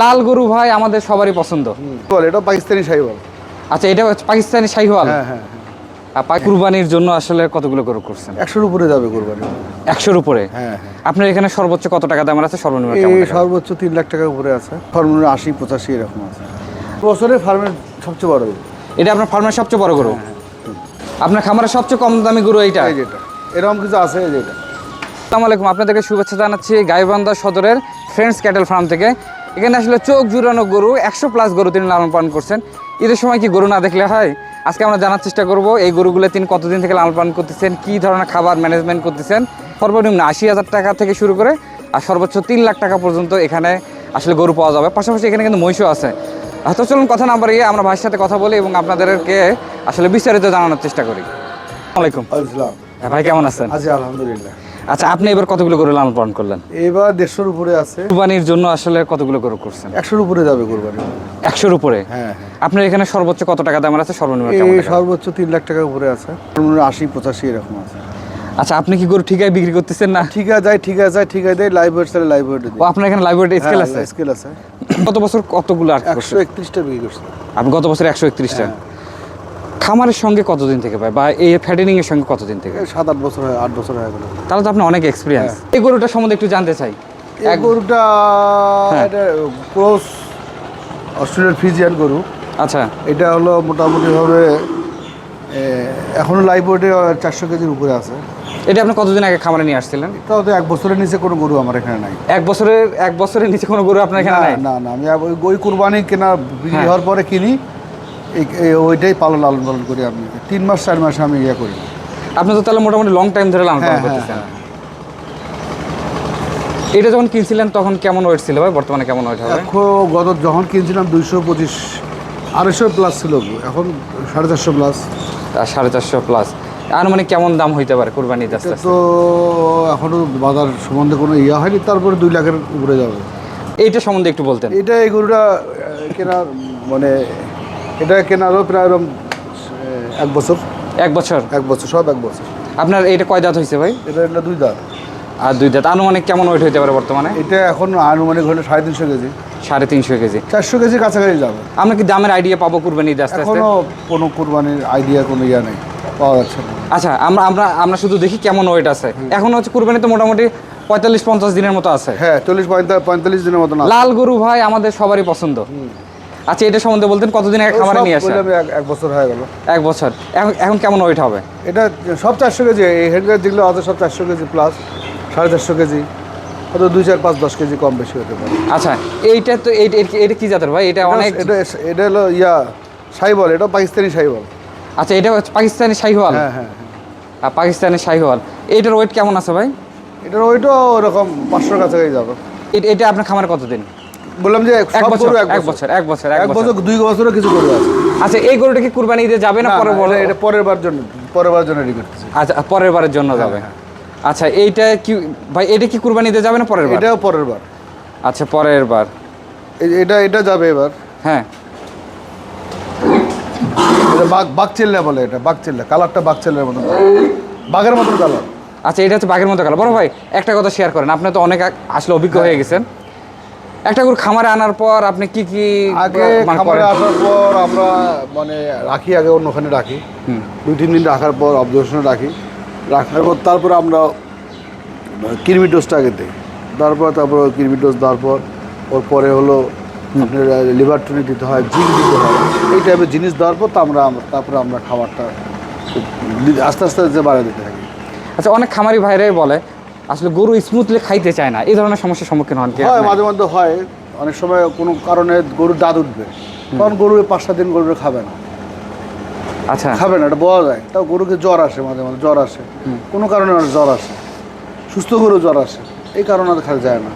লাল গরু ভাই আমাদের সবারই পছন্দ। এটা পাকিস্তানি শাহিওয়াল। আচ্ছা, এটা হচ্ছে পাকিস্তানি শাহিওয়াল। হ্যাঁ হ্যাঁ আর কুরবানির জন্য আসলে কতগুলো গরু করছেন? 100-র উপরে যাবে কুরবানি। 100-র উপরে? হ্যাঁ হ্যাঁ। আপনার এখানে সর্বোচ্চ কত টাকা দামের আছে, সর্বনিম্ন কেমন টাকা? সর্বোচ্চ 3 লাখ টাকার উপরে আছে, সর্বনিম্ন 80-85 এরকম আছে। বছরের ফার্মের সবচেয়ে বড় গরু এটা আপনার ফার্মের সবচেয়ে বড় গরু? আপনার খামারের সবচেয়ে কম দামি গরু এইটা? এই যেটা এরকম কিছু আছে, এই যেটা। আসসালামু আলাইকুম, আপনাদেরকে শুভেচ্ছা জানাচ্ছি গাইবান্ধা সদরের ফ্রেন্ডস ক্যাটেল ফার্ম থেকে। এখানে আসলে চোখ জুড়ানো গরু 100+ গরু তিনি লালন পালন করছেন। ঈদের সময় কি গরু না দেখলে হয়? আজকে আমরা জানার চেষ্টা করব এই গরুগুলো তিনি কতদিন থেকে লালন পালন করতেছেন, কী ধরনের খাবার ম্যানেজমেন্ট করতেছেন। সর্বনিম্ন 80,000 টাকা থেকে শুরু করে আর সর্বোচ্চ 3 লাখ টাকা পর্যন্ত এখানে আসলে গরু পাওয়া যাবে। পাশাপাশি এখানে কিন্তু মহিষও আছে। তো চলুন কথা না বাড়িয়ে আমরা ভাইয়ের সাথে কথা বলি এবং আপনাদেরকে আসলে বিস্তারিত জানানোর চেষ্টা করি। আসসালামু আলাইকুম। ভাই কেমন আছেন? আছি আলহামদুলিল্লাহ। আচ্ছা, আপনি এবার কতগুলো গরু লালন পালন করলেন? এবার 150-র উপরে আছে। কুরবানির জন্য আসলে কতগুলো গরু করছেন? 100-র উপরে যাবে কুরবানি। 100-র উপরে? হ্যাঁ। আপনার এখানে সর্বোচ্চ কত টাকা দামের আছে, সর্বনিম্ন কেমন টাকা? সর্বোচ্চ 3 লাখ টাকার উপরে আছে, সর্বনিম্ন 80-85 এরকম আছে। আচ্ছা, আপনি কি গরু ঠিকায় বিক্রি করতেছেন না? ঠিকা যায় লাইভ ওয়েট চলে, লাইভ ওয়েট ও, আপনার এখানে লাইভ ওয়েট স্কেল আছে? স্কেল আছে। গত বছর কতগুলো আর 131টা বিক্রি করছে। আপনি গত বছর 131টা? খামারের সঙ্গে কতদিন থেকে পায় বা এই ফ্যাটেনিং এর সঙ্গে কতদিন থেকে? 7-8 বছর হয়, 8 বছর হয়ে গেল। তাহলে তো আপনি অনেক এক্সপিরিয়েন্স। এই গরুটা সম্বন্ধে একটু জানতে চাই। এই গরুটা এটা ক্রস অস্ট্রেলিয়ান ফ্রিজিয়ান গরু। আচ্ছা, এটা হলো মোটামুটিভাবে এখনো লাইভ ওয়েটে 400 কেজির উপরে আছে। এটা আপনি কতদিন আগে খামারে নিয়ে আসছিলেন? তাও তো 1 বছরের নিচে কোনো গরু আমার এখানে নাই। 1 বছরের নিচে কোনো গরু আপনার এখানে নাই? না না, আমি ওই কুরবানি কেনা বিক্রি হওয়ার পরে কিনি, ওইটাই লালন পালন করি। আমি 3 মাস 4 মাস আমি ইয়ে করি। আপনি তো তাহলে মোটামুটি লং টাইম ধরে লালন পালন করতেছেন। এটা যখন কিনছিলেন তখন কেমন ওয়েট ছিল ভাই, বর্তমানে কেমন ওয়েট হবে? এখন যখন কিনছিলাম 225 250+ ছিল, এখন 450+। 450+। আনুমানিক কেমন দাম হইতে পারে কুরবানিতে আস্তে আস্তে? তো এখনো বাজার সম্বন্ধে কোনো ইয়া হয়নি, তারপরে 2 লাখের উপরে যাবে। এইটা সম্বন্ধে একটু বলতেন। এই গরুটা কেনার মানে এটা কেনারও প্রায় এরকম 1 বছর। 1 বছর? 1 বছর, সব 1 বছর। আপনার এইটা কয় দাঁত হয়েছে ভাই? এটা 2 দাঁত। আর 2 দাঁত। আনুমানিক কেমন ওয়েট হইতে পারে বর্তমানে? এটা এখন আনুমানিক হলে 350 কেজি। 350 কেজি? 400 কেজি কাছাকাছি যাবে। আমরা কি দামের আইডিয়া পাবো কুরবানিতে আস্তে আস্তে? এখনো কোনো কুরবানির আইডিয়া কোনো ইয়া নেই, পাওয়া যাচ্ছে না। আচ্ছা, আমরা শুধু দেখি কেমন ওয়েট আছে। এখন হচ্ছে কুরবানি তো মোটামুটি 45-50 দিনের মতো আছে। হ্যাঁ, 40-45 দিনের মতো না। লাল গরু ভাই আমাদের সবারই পছন্দ। আচ্ছা, এটা সম্বন্ধে বলতেন কতদিন আগে খামারে নিয়ে আসেন? 1 বছর হয়ে গেল। 1 বছর। এখন কেমন ওয়েট হবে? এটা সব 400 কেজি। এই হেডগার যেগুলো আছে সব 400 কেজি প্লাস, 450 কেজি, হয়তো 2, 4, 5, 10 কেজি কম বেশি হতে পারে। আচ্ছা, এইটা তো এটা কি জাতের ভাই? এটা অনেক এটা হলো শাহিওয়াল। এটা পাকিস্তানি শাহিওয়াল। আচ্ছা, এটা হচ্ছে পাকিস্তানি শাহিওয়াল? হ্যাঁ হ্যাঁ। আর পাকিস্তানি শাহিওয়াল, এইটার ওয়েট কেমন আছে ভাই? এটার ওইটাও ওরকম 500 কাছাকাছি যাবে। এটা আপনার খামারে কতদিন? বললাম যে 1 বছর। 1 বছর 2 বছরও কিছু গরু আছে। আচ্ছা, এই গরুটা কি কুরবানি ঈদে যাবে না পরে বলে? এটা পরের বার জন্য রেডি করতেছি। আচ্ছা, পরের বারের জন্য যাবে। আচ্ছা, এইটা কি ভাই, এটা কি কুরবানি ঈদে যাবে না পরের বার? এটাও পরের বার। আচ্ছা, পরের বার। এটা যাবে এবার। হ্যাঁ, এটা বাঘচিল্লা বলে। এটা বাঘচিল্লা, কালারটা বাঘচিল্লার মতো, বাঘের মতন কালার। আচ্ছা, এটা হচ্ছে বাঘের মতো কালার। বড় ভাই একটা কথা শেয়ার করেন, আপনি তো অনেক আসলে অভিজ্ঞ হয়ে গেছেন। একটা গরু খামারে আনার পর আপনি কি আগে খামারে আসার পর আমরা মানে রাখি, আগে অন্যখানে রাখি, 2-3 দিন রাখার পর অবজারভেশনে রাখার পর তারপরে আমরা কৃমি ডোজটা আগে দিই। তারপর কৃমি ডোজ দেওয়ার পর ওর পরে হলো আপনার লিভার টনিক দিতে হয়, জিঙ্ক দিতে হয়। এই টাইপের জিনিস দেওয়ার পর তারপরে আমরা খাবারটা আস্তে আস্তে বাড়িয়ে দিতে থাকি। আচ্ছা, অনেক খামারি ভাইরাই বলে আসলে গরু স্মুথলি খাইতে চায় না, এই ধরনের সমস্যার সম্মুখীন হন কি? হয়, মাঝে মধ্যে হয়। অনেক সময় কোনো কারণে গরুর দাঁত উঠবে, তখন গরু 5-7 দিন গরু খাবে না। আচ্ছা, খাবে না, এটা বলা যায়। তাও গরুকে জ্বর আসে, মাঝে মাঝে জ্বর আসে, কোনো কারণে জ্বর আসে, সুস্থ গরু জ্বর আসে, এই কারণে খাওয়া যায় না।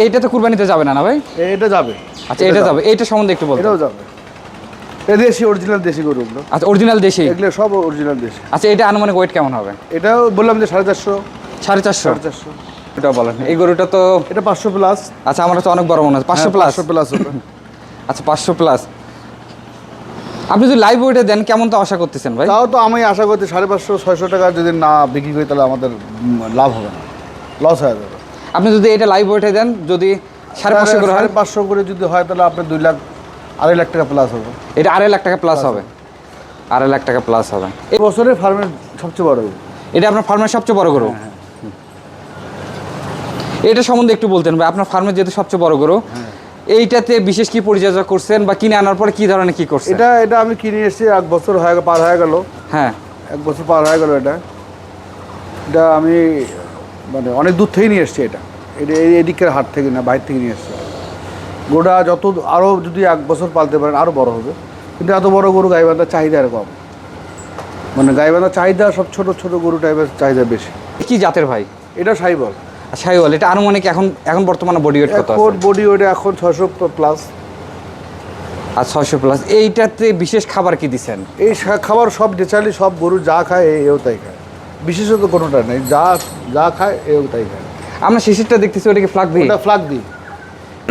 এইটা তো কুরবানিতে যাবে না ভাই? এটা যাবে। আচ্ছা, এটা যাবে। এইটা সম্বন্ধে একটু বলুন। এটাও যাবে। এটা দেশি, অরিজিনাল দেশি গরু এগুলো। আচ্ছা, অরিজিনাল দেশি? এগুলো সব অরিজিনাল দেশি। আচ্ছা, এটা আনুমানিক ওয়েট কেমন হবে? এটাও বললাম যে 450। 450? এটা বলেন। এই গরুটা তো এটা 500+। আচ্ছা, আমার তো অনেক বড় মনে হয়। 500+? 500+ হবে। আচ্ছা, 500+। আপনি যদি লাইভ ওয়েটে দেন কেমন তো আশা করতেছেন ভাই? তাও তো আমি আশা করছি 550-600 টাকা যদি না বিক্রি করি তাহলে আমাদের লাভ হবে না, লস হয়ে যাবে। আপনি যদি এটা লাইভ ওয়েটে দেন, যদি 550 করে হয়? 550 করে যদি হয় তাহলে আপনার 2 লাখ 2.5 লাখ টাকা প্লাস হবে। এটা 2.5 লাখ টাকা প্লাস হবে, 2.5 লাখ টাকা প্লাস হবে। এই বছরের ফার্মের সবচেয়ে বড় গরু। এটা আপনার ফার্মের সবচেয়ে বড় গরু? হ্যাঁ। এটা সম্বন্ধে একটু বলতেন ভাই, আপনার ফার্মের যেহেতু সবচেয়ে বড় গরু, এইটাতে বিশেষ কি পরিচর্যা করছেন বা কিনে আনার পরে কি ধরনের কি করছেন? এটা আমি কিনে এসেছি 1 বছর পার হয়ে গেল। হ্যাঁ, 1 বছর পার হয়ে গেল। এটা আমি মানে অনেক দূর থেকে নিয়ে এসেছি। এটা এদিকের হাট থেকে না, বাইরে থেকে নিয়ে এসেছি। গরুটা যত আরও যদি 1 বছর পালতে পারেন আরও বড় হবে, কিন্তু এত বড় গরু গাইবান্ধার চাহিদা আর কম। মানে গাইবান্ধার চাহিদা সব ছোট ছোট গরু টাইপের চাহিদা বেশি। কি জাতের ভাই? এটা সাইবল। শাহিওয়াল। এটা আনুমানিক এখন বর্তমানে বডি ওয়েট কত আছে? বডি ওয়েট এখন 600 প্লাস। আর 600 প্লাস। এইটাতে বিশেষ খাবার কি দিচ্ছেন? এই খাবার সব ন্যাচারালি সব গরু যা খায় এও তাই খায়, বিশেষত কোনোটা নেই। যা খায় এও তাই খায়। আমরা শিশিরটা দেখতেছি, ওটা কি ফ্লাগ দিই? ওটা ফ্লাগ দিই।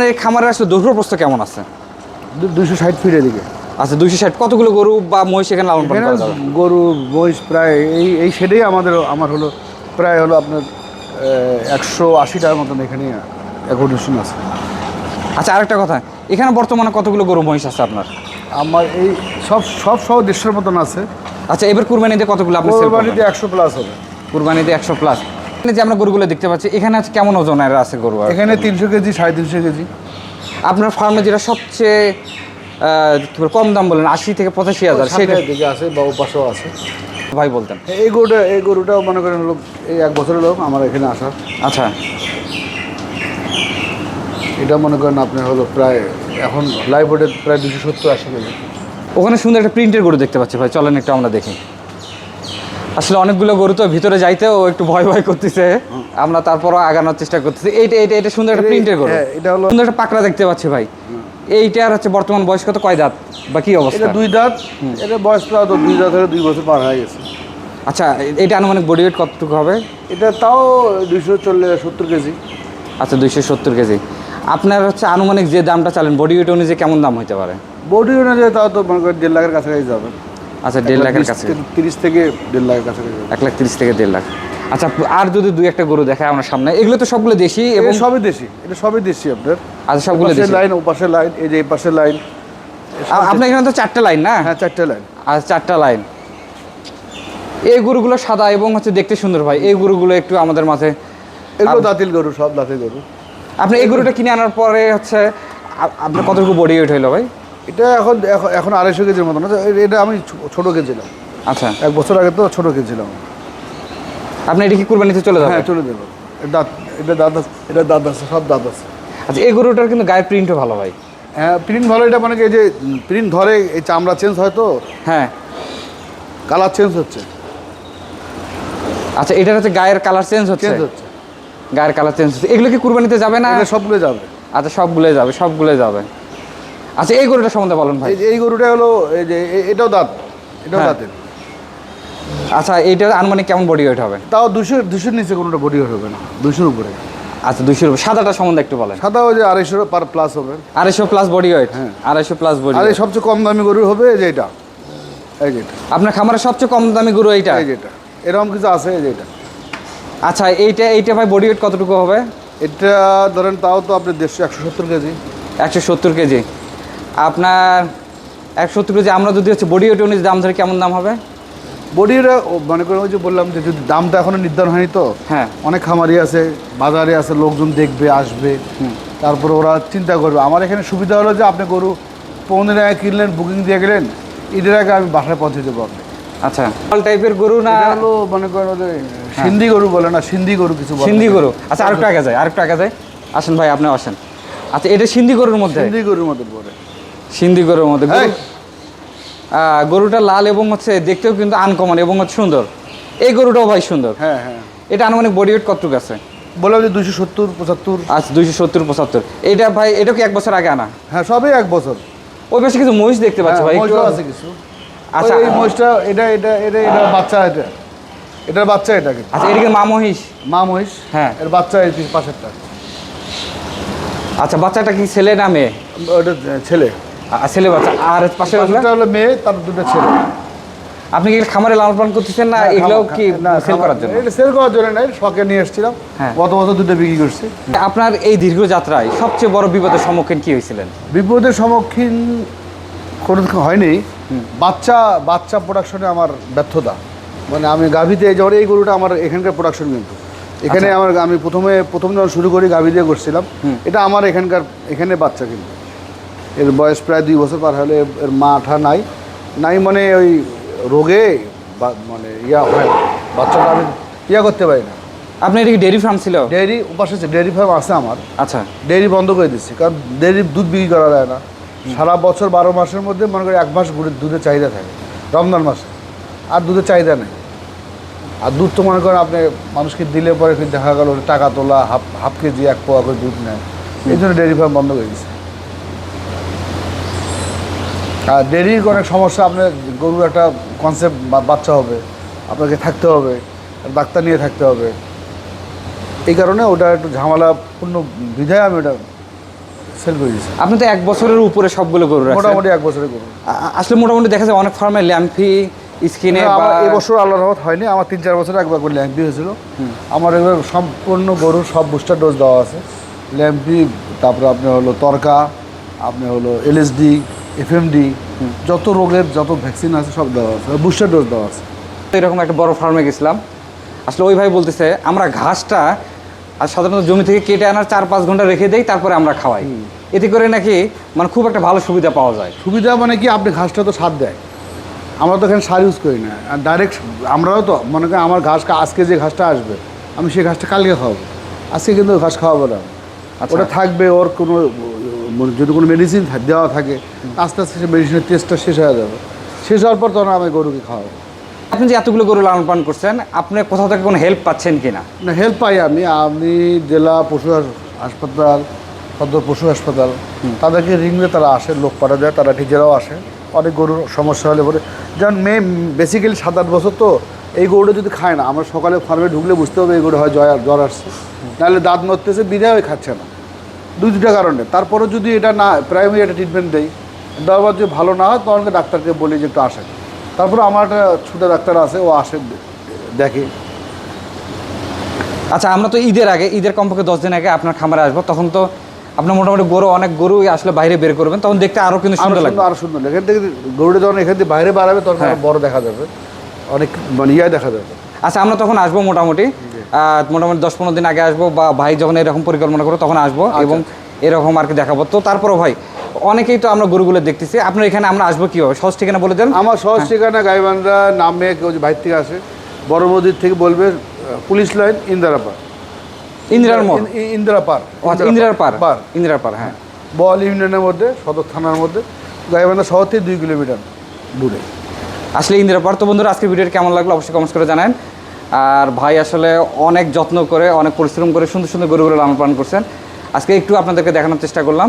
এই খামারে আসলে দৈর্ঘ্য প্রস্থ কেমন আছে? 260 ফিট এদিকে। আচ্ছা, 260। কতগুলো গরু বা মহিষ এখানে লালন পালন করা যাবে? গরু মহিষ প্রায় এই শেডেই আমার হলো প্রায় হলো আপনার 180টার মতন এখানে অ্যাকোমোডেশন আছে। আচ্ছা, আরেকটা কথা, এখানে বর্তমানে কতগুলো গরু মহিষ আছে আপনার? আমার এই সব সহ 150 মতন আছে। আচ্ছা, এবার কুরবানিতে কতগুলো আপনি সেল করবেন? কুরবানিতে 100 প্লাস হবে। কুরবানিতে 100 প্লাস। এখানে যে আমরা গরুগুলো দেখতে পাচ্ছি, এখানে আছে কেমন ওজনের আছে গরু? এখানে 300 কেজি 350 কেজি। আপনার ফার্মে যেটা সবচেয়ে কি বলে কম দাম বলেন, 80 থেকে 85 হাজার, সেটা দিকে আছে বা পাশেও আছে ভাই বলতেন। এই গরুটাও মনে করেন হলো এই 1 বছরের লোক আমার এখানে আসা। আচ্ছা, এটা মনে করেন আপনার হলো প্রায় এখন লাইভ ওয়েটে প্রায় 270-80 কেজি। ওখানে সুন্দর একটা প্রিন্টের গরু দেখতে পাচ্ছি ভাই, চলেন একটু আমরা দেখি। আসলে অনেকগুলো গরু তো ভিতরে যাইতেও একটু ভয় করতেছে, আমরা তারপরও আগানোর চেষ্টা করতেছি। এটা সুন্দর একটা প্রিন্টের গরু। এটা হলো সুন্দর একটা পাকড়া দেখতে পাচ্ছি ভাই। এইটার হচ্ছে বর্তমান বয়স কত, কয় দাঁত বা কি অবস্থা? এটা 2 দাঁত। এটা বয়স প্রায় 2 দাঁত হলে 2 বছর পার হয়ে গেছে। আচ্ছা, এটা আনুমানিক বডি ওয়েট কতটুকু হবে? এটা তাও 270 কেজি। আচ্ছা, 270 কেজি। আপনার হচ্ছে আনুমানিক যে দামটা চালেন বডি ওয়েট অনুযায়ী কেমন দাম হতে পারে? বডি অনুযায়ী তাও তো মনে করেন 1.5 লাখের কাছাকাছি যাবে। আচ্ছা, 1.5 লাখের কাছে, 30 থেকে 1.5 লাখের কাছাকাছি যাবে। 1,30,000 থেকে 1.5 লাখ। আচ্ছা, আর যদি 2-1টা গরু দেখায় আমরা সামনে, এগুলো তো সবগুলো দেশি এবং এবং সবই দেশি। এটা সবই দেশি আপনার। আচ্ছা, সবগুলো পাশের দেশি। লাইন, ও পাশের লাইন, এই যে এই পাশের লাইন। আপনার এখানে তো 4টা লাইন না? হ্যাঁ, 4টে লাইন। আর 4টা লাইন। এই গরুগুলো সাদা এবং হচ্ছে দেখতে সুন্দর ভাই। এই গরুগুলো একটু আমাদের মাঝে, এগুলো দাঁতিল গরু, সব দাঁতিল গরু। আপনি এই গরুটা কিনে আনার পরে হচ্ছে আপনার কতটুকু বডি ওয়েট হইলো ভাই? এটা এখন 250 কেজির মতন আছে। এটা আমি ছোট কিনছিলাম। আচ্ছা, 1 বছর আগে তো ছোট কিনছিলাম। আপনি এটা কি কুরবানিতে চলে যাবেন? হ্যাঁ, চলে দেবো। এটা দাঁত আছে, সব দাঁত আছে। আচ্ছা, এই গরুটার কিন্তু গায়ের প্রিন্টও ভালো ভাই। হ্যাঁ, প্রিন্ট ভালো। এটা মানে কি, এই যে প্রিন্ট ধরে এই চামড়া চেঞ্জ হয় তো, হ্যাঁ। কালার চেঞ্জ হচ্ছে। আচ্ছা, এটার হচ্ছে গায়ের কালার চেঞ্জ হচ্ছে। গায়ের কালার চেঞ্জ হচ্ছে। এগুলো কি কুরবানিতে যাবে না? এটা সবগুলো যাবে। আচ্ছা, সবগুলো যাবে। আচ্ছা, এই গরুটা সম্বন্ধে বলেন ভাই। এই গরুটা হলো এই যে এটাও দাঁত, এটাও হ্যাঁ। দাঁতের। আচ্ছা, এইটার আনুমানিক কেমন বডি ওয়েট হবে? তাও 200-200 নিচে কোনোটা বডি হবে না, 200-র উপরে। আচ্ছা, 200 রুপি। সাদাটা সম্বন্ধে একটু বলেন। সাদা ওই যে 250 পার প্লাস হবে। 250 প্লাস বডি ওয়েট? হ্যাঁ, 250 প্লাস বডি। আর এই সবচেয়ে কম দামি গরু হবে এই যে এটা, এই যে এটা। আপনার খামারের সবচেয়ে কম দামি গরু এইটা? এই যে এটা, এরকম কিছু আছে এই যে এটা। আচ্ছা, এইটা ভাই বডি ওয়েট কতটুকু হবে? এটা ধরেন তাও তো আপনার 170 কেজি। 170 কেজি। আপনার 170 কেজি আমরা যদি হচ্ছে বডি ওয়েট অনুযায়ী দাম ধরে কেমন দাম হবে? বডিটা মনে করেন ওই যে বললাম যে যদি দামটা এখনো নির্ধারণ হয়নি তো। হ্যাঁ, অনেক খামারি আছে, বাজারে আছে, লোকজন দেখবে, আসবে, তারপরে ওরা চিন্তা করবে। আমার এখানে সুবিধা হলো যে আপনি গরু 15 টাকা কিনলেন, বুকিং দিয়ে গেলেন, ঈদের আগে আমি বাসায় পৌঁছে দেবো আপনি। আচ্ছা, অল টাইপের গরু না? এটা হলো মনে করেন ওদের সিন্ধি গরু বলে না, সিন্ধি গরু কিছু বলে। সিন্ধি গরু। আচ্ছা, আরেকটু আগে যায়। আসেন ভাই, আপনি আসেন। আচ্ছা, এটা সিন্ধি গরুর মধ্যে? সিন্ধি গরুর মতো বলে। সিন্ধি গরুর মধ্যে গরুটা লাল এবং হচ্ছে দেখতেও কিন্তু আনকমন এবং হচ্ছে সুন্দর। এই গরুটাও ভাই সুন্দর। হ্যাঁ, হ্যাঁ। এটা আনুমানিক বডি ওয়েট কতটুকু আছে? বললাম যে 270-75। আচ্ছা, 270-75। এইটা ভাই, এটা কি 1 বছর আগে আনা? হ্যাঁ, সবই 1 বছর। ওই পাশে কিছু মহিষ দেখতে পাচ্ছি ভাই, একটু মহিষও আছে কিছু। আচ্ছা, এই মহিষটা এটা বাচ্চা, এটার বাচ্চা এটা কিন্তু। আচ্ছা, এটা কি মা মহিষ? মা মহিষ। হ্যাঁ। এর বাচ্চা এই পাশেরটা। আচ্ছা, বাচ্চাটা কি ছেলে না মেয়ে? ওটা ছেলে। ছেলে বাচ্চা। আর পাশের পাশেরটা হলো মেয়ে, তার 2টা ছেলে। আপনি কি খামারে লালন পালন করতেছেন না এগুলো কি সেল করার জন্য? এটা সেল করার জন্য না, শখে নিয়ে এসেছিলাম। হ্যাঁ। গত বছর দুটো বিক্রি করছি। আপনার এই দীর্ঘ যাত্রায় সবচেয়ে বড় বিপদের সম্মুখীন কি হয়েছিলেন? বিপদের সম্মুখীন কোনো হয়নি। বাচ্চা প্রোডাকশনে আমার ব্যর্থতা, মানে আমি গাভীতে যেমন এই গরুটা আমার এখানকার প্রোডাকশন, কিন্তু এখানে আমি প্রথম যখন শুরু করি গাভী দিয়ে করছিলাম, এটা আমার এখানে বাচ্চা, কিন্তু এর বয়স প্রায় 2 বছর পার হলে এর মাঠা নাই মানে ওই রোগে মানে হয় না, বাচ্চাটা আমি করতে পারি না। আপনার এটা কি ডেয়ারি ফার্ম ছিল? ডেয়ারি উপাসে ডেয়ারি ফার্ম আছে আমার। আচ্ছা। ডেয়ারি বন্ধ করে দিচ্ছি, কারণ ডেয়ারির দুধ বিক্রি করা যায় না। সারা বছর 12 মাসের মধ্যে মনে করি 1 মাস দুধের চাহিদা থাকে, রমজান মাসে, আর দুধের চাহিদা নেই। আর দুধ তো মনে করেন আপনি মানুষকে দিলে পরে দেখা গেল টাকা তোলা, হাফ কেজি 1 পোয়া করে দুধ নেয়। এই জন্য ডেয়ারি ফার্ম বন্ধ করে দিচ্ছে। আর ডেয়ারির অনেক সমস্যা, আপনার গরুর একটা কনসেপ্ট, বাচ্চা হবে, আপনাকে থাকতে হবে, ডাক্তার নিয়ে থাকতে হবে। এই কারণে ওটা একটু ঝামেলাপূর্ণ বিধায় আমি ওটা সেল করে দিয়েছি। আপনি তো 1 বছরের উপরে সবগুলো গরু রাখছেন। মোটামুটি 1 বছরের গরু। আসলে মোটামুটি দেখা যায় অনেক ফার্মে ল্যাম্পি স্কিনে আমার এবছর আল্লাহর রহমত হয়নি, আমার 3-4 বছর একবার করে ল্যাম্পি হয়েছিল। আমার এবার সম্পূর্ণ গরুর সব বুস্টার ডোজ দেওয়া আছে। ল্যাম্পি, তারপরে আপনি হলো তরকা, আপনি হলো এলএসডি, এফএমডি, যত রোগের যত ভ্যাকসিন আছে সব দেওয়া আছে, বুস্টার ডোজ দেওয়া আছে। এরকম একটা বড় ফার্মে গেছিলাম, আসলে ওই ভাই বলতেছে আমরা ঘাসটা আর সাধারণত জমি থেকে কেটে আনার 4-5 ঘন্টা রেখে দেই, তারপরে আমরা খাওয়াই। এতে করে নাকি মানে খুব একটা ভালো সুবিধা পাওয়া যায়। সুবিধা মানে কি, আপনি ঘাসটা তো সার দেয়, আমরা তো এখানে সার ইউজ করি না, আর ডাইরেক্ট আমরাও তো মনে করেন আমার ঘাসটা আজকে যে ঘাসটা আসবে আমি সেই ঘাসটা কালকে খাওয়াবো, আজকে কিন্তু ঘাস খাওয়াবো না। ওটা থাকবে, ওর কোনো যদি কোনো মেডিসিন দেওয়া থাকে আস্তে আস্তে সেই মেডিসিনের টেস্টটা শেষ হয়ে যাবে, শেষ হওয়ার পর তখন আমি গরুকে খাওয়াবো। আপনি যে এতগুলো গরু লালন পালন করছেন, আপনি কোথাও থেকে কোনো হেল্প পাচ্ছেন কিনা? না, হেল্প পাই আমি জেলা পশু হাসপাতাল, সদর পশু হাসপাতাল, তাদেরকে রিংলে তারা আসে, লোক পাঠা যায়, তারা নিজেরাও আসে। অনেক গরুর সমস্যা হলে পরে, যেমন বেসিক্যালি 7-8 বছর তো এই গরুটা যদি খায় না, আমরা সকালে ফার্মে ঢুকলে বুঝতে হবে এই গরু হয় জ্বর আসছে, নাহলে দাঁত নড়তেছে, বিধায় ওই খাচ্ছে না, 2-2টা কারণে। তারপরে যদি এটা না প্রাইমারি একটা ট্রিটমেন্ট দেয়, দেওয়ার যদি ভালো না হয় তখন ডাক্তারকে বলি যে একটু আসেন। তারপরে আমার একটা ছোটো ডাক্তার আছে, ও আসে দেখে। আচ্ছা, আমরা তো ঈদের কমপক্ষে 10 দিন আগে আপনার খামারে আসবো, তখন তো আপনার মোটামুটি অনেক গরু আসলে বাইরে বের করবেন, তখন দেখতে আরও কিন্তু সুন্দর লাগবে। আরও সুন্দর, এখান থেকে গরুটা যখন এখান থেকে বাইরে বাড়াবে তখন বড় দেখা যাবে, অনেক মানে দেখা যাবে। আচ্ছা, আমরা তখন আসবো মোটামুটি 10-15 দিন আগে আসবো, বা ভাই যখন এরকম পরিকল্পনা করবো তখন আসবো, এবং এরকম আর কি দেখাবো। তো তারপরও ভাই, অনেকেই তো আমরা গরুগুলো দেখতেছি, আপনার এখানে আমরা আসবো কীভাবে? সহজ ঠিকানা বলে দেন। আমার সহজ ঠিকানা গাইবান্ধা, নামে কেউ বাইর থেকে আসে, বড় মসজিদ থেকে বলবে পুলিশ লাইন, ইন্দিরা পার, হ্যাঁ, বল ইউনিয়নের মধ্যে, সদর থানার মধ্যে, গাইবান্ধা শহর থেকে 2 কিলোমিটার দূরে আসলে ইন্দিরা পার। তো বন্ধুরা, আজকের ভিডিওটি কেমন লাগলো অবশ্যই কমেন্টস করে জানান। আর ভাই আসলে অনেক যত্ন করে, অনেক পরিশ্রম করে সুন্দর সুন্দর গরুগুলো লালন পালন করছেন। আজকে একটু আপনাদেরকে দেখানোর চেষ্টা করলাম।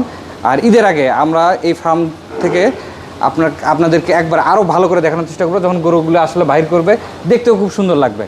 আর ঈদের আগে আমরা এই ফার্ম থেকে আপনাদেরকে একবার আরও ভালো করে দেখানোর চেষ্টা করবো, যখন গরুগুলো আসলে বাইর করবে, দেখতেও খুব সুন্দর লাগবে।